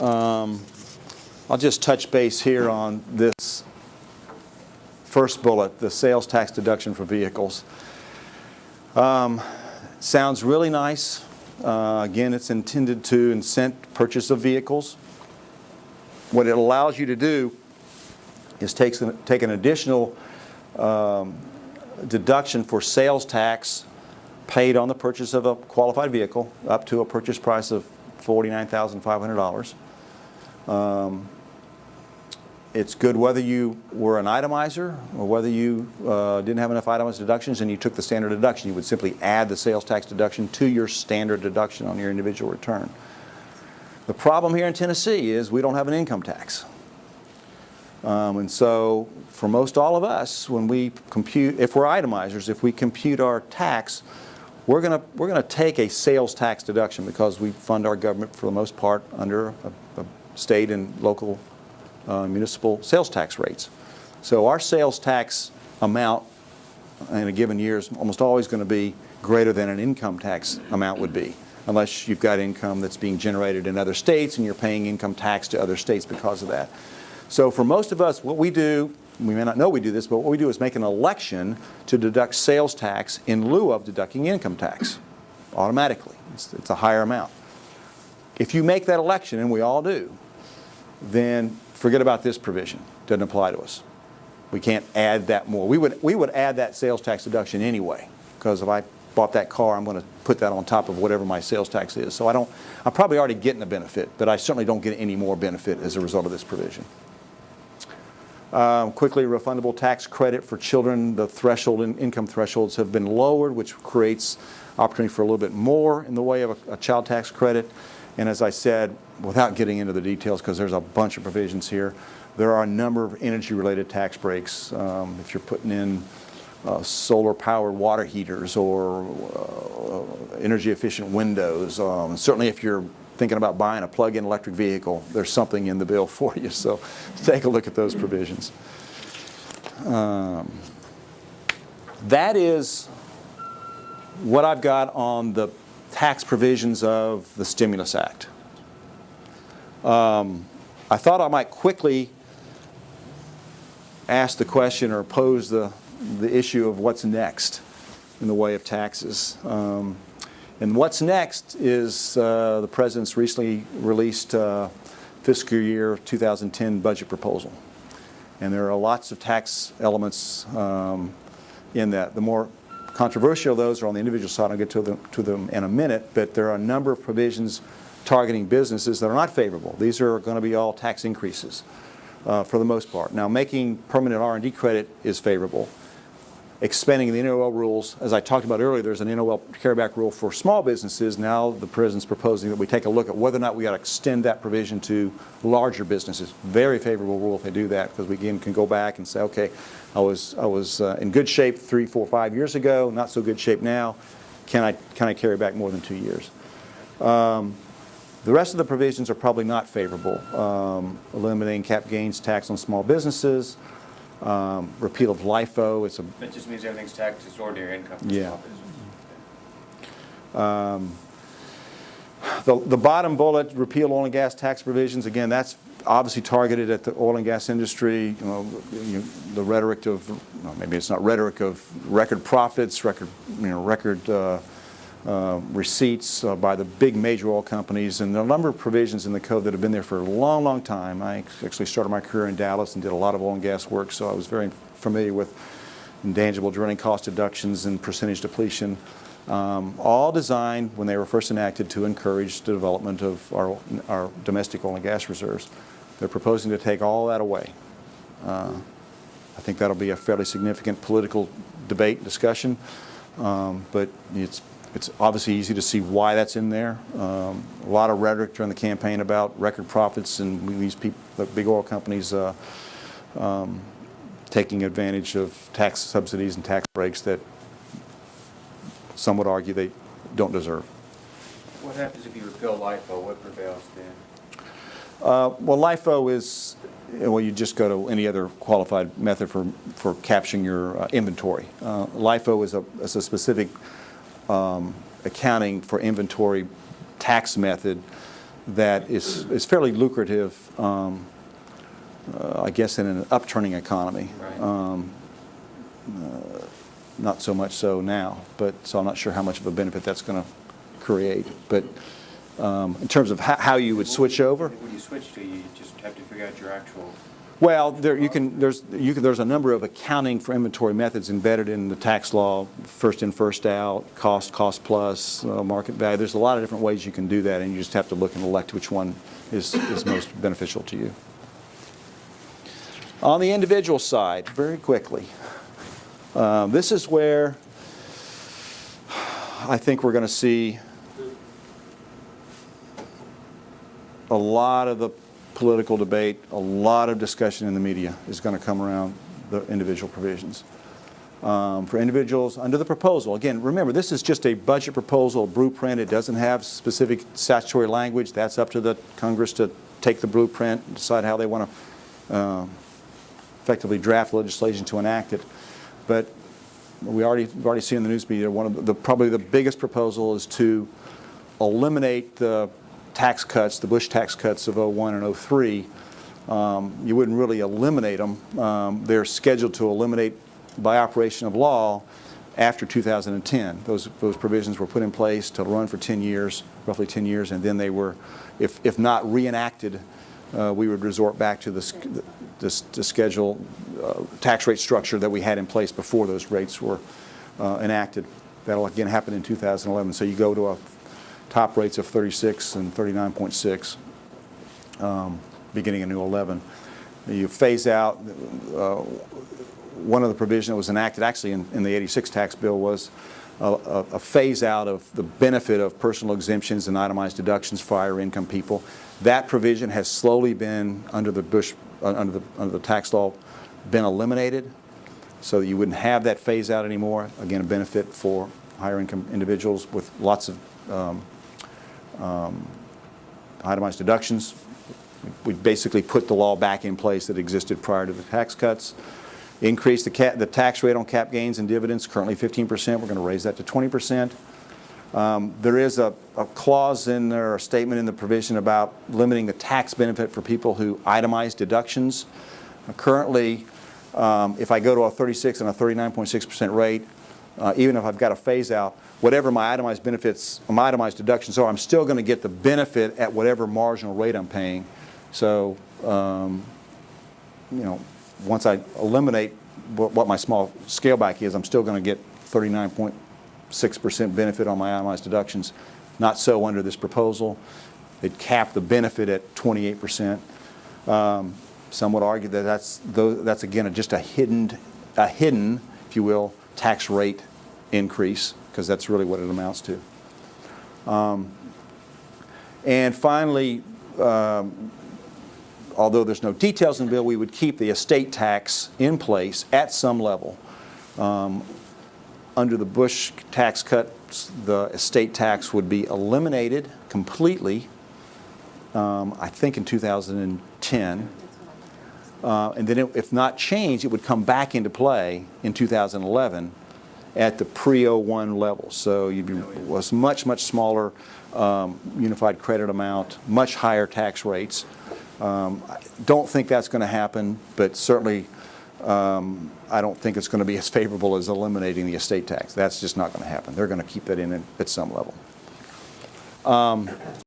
I'll just touch base here on this first bullet, the sales tax deduction for vehicles. Sounds really nice. Again, it's intended to incent purchase of vehicles. What it allows you to do is take an additional deduction for sales tax paid on the purchase of a qualified vehicle up to a purchase price of $49,500. It's good whether you were an itemizer or whether you didn't have enough itemized deductions and you took the standard deduction. You would simply add the sales tax deduction to your standard deduction on your individual return. The problem here in Tennessee is we don't have an income tax. And so for most all of us, when we compute, if we're itemizers, if we compute our tax, we're gonna take a sales tax deduction because we fund our government for the most part under a state and local municipal sales tax rates. So our sales tax amount in a given year is almost always going to be greater than an income tax amount would be, unless you've got income that's being generated in other states and you're paying income tax to other states because of that. So for most of us, what we do, we may not know we do this, but what we do is make an election to deduct sales tax in lieu of deducting income tax automatically. It's a higher amount. If you make that election, and we all do, then forget about this provision. Doesn't apply to us. We can't add that more. We would add that sales tax deduction anyway, because if I bought that car, I'm going to put that on top of whatever my sales tax is. So I'm probably already getting a benefit, but I certainly don't get any more benefit as a result of this provision. Quickly, refundable tax credit for children. The threshold and income thresholds have been lowered, which creates opportunity for a little bit more in the way of a child tax credit. And as I said, without getting into the details, because there's a bunch of provisions here, there are a number of energy-related tax breaks. If you're putting in solar-powered water heaters or energy-efficient windows, certainly if you're thinking about buying a plug-in electric vehicle, there's something in the bill for you. So take a look at those provisions. That is what I've got on the tax provisions of the Stimulus Act. I thought I might quickly ask the question or pose the issue of what's next in the way of taxes. And what's next is the President's recently released fiscal year 2010 budget proposal. And there are lots of tax elements in that. The more controversial of those are on the individual side. I'll get to them in a minute, but there are a number of provisions targeting businesses that are not favorable. These are going to be all tax increases for the most part. Now, making permanent R&D credit is favorable. Expanding the NOL rules, as I talked about earlier, there's an NOL carryback rule for small businesses. Now the President's proposing that we take a look at whether or not we got to extend that provision to larger businesses. Very favorable rule if they do that, because we again can go back and say, okay, I was in good shape 3, 4, 5 years ago, not so good shape now. Can I carry back more than 2 years? The rest of the provisions are probably not favorable. Eliminating cap gains tax on small businesses. Repeal of LIFO. That just means everything's taxed as ordinary income. Yeah. The bottom bullet, repeal oil and gas tax provisions. Again, that's obviously targeted at the oil and gas industry. The rhetoric of, maybe it's not rhetoric of record profits, record receipts by the big major oil companies, and there are a number of provisions in the code that have been there for a long, long time. I actually started my career in Dallas and did a lot of oil and gas work, so I was very familiar with intangible drilling cost deductions and percentage depletion, all designed when they were first enacted to encourage the development of our domestic oil and gas reserves. They're proposing to take all that away. I think that'll be a fairly significant political debate and discussion, but it's obviously easy to see why that's in there. A lot of rhetoric during the campaign about record profits and these people, the big oil companies, taking advantage of tax subsidies and tax breaks that some would argue they don't deserve. What happens if you repeal LIFO? What prevails then? Well, LIFO is, you just go to any other qualified method for capturing your inventory. LIFO is a specific accounting for inventory tax method that is fairly lucrative, I guess, in an upturning economy. Right. Not so much so now, but so I'm not sure how much of a benefit that's going to create. But in terms of how you would switch over, When you switch to, you just have to figure out your actual. well, there's a number of accounting for inventory methods embedded in the tax law: first in, first out, cost plus, market value. There's a lot of different ways you can do that, and you just have to look and elect which one is most beneficial to you. On the individual side, very quickly, this is where I think we're going to see a lot of the political debate, a lot of discussion in the media is going to come around the individual provisions. For individuals under the proposal, again, remember, this is just a budget proposal, a blueprint. It doesn't have specific statutory language. That's up to the Congress to take the blueprint and decide how they want to effectively draft legislation to enact it. But we've already seen in the news media, probably the biggest proposal is to eliminate the tax cuts, the Bush tax cuts of 01 and 03. You wouldn't really eliminate them. They're scheduled to eliminate by operation of law after 2010. Those provisions were put in place to run for 10 years, roughly 10 years, and then they were, if not reenacted, we would resort back to the schedule tax rate structure that we had in place before those rates were enacted. That'll again happen in 2011. So you go to a top rates of 36 and 39.6 beginning in new 11. You phase out one of the provisions that was enacted actually in the 86 tax bill was a phase out of the benefit of personal exemptions and itemized deductions for higher income people. That provision has slowly been under the tax law been eliminated, so that you wouldn't have that phase out anymore. Again, a benefit for higher income individuals with lots of itemized deductions. We basically put the law back in place that existed prior to the tax cuts. Increase the tax rate on cap gains and dividends, currently 15%. We're going to raise that to 20%. There is a clause in there, a statement in the provision about limiting the tax benefit for people who itemize deductions. Currently, if I go to a 36 and a 39.6% rate, even if I've got a phase out, whatever my itemized benefits, my itemized deductions are, I'm still going to get the benefit at whatever marginal rate I'm paying. So, once I eliminate what my small scale back is, I'm still going to get 39.6% benefit on my itemized deductions. Not so under this proposal. It capped the benefit at 28%. Some would argue that that's again just a hidden, if you will, tax rate increase, because that's really what it amounts to. And finally, although there's no details in the bill, we would keep the estate tax in place at some level. Under the Bush tax cuts, the estate tax would be eliminated completely, I think in 2010. And then if not changed, it would come back into play in 2011 at the pre-01 level. So was much smaller unified credit amount, much higher tax rates. I don't think that's going to happen, but certainly I don't think it's going to be as favorable as eliminating the estate tax. That's just not going to happen. They're going to keep that in at some level.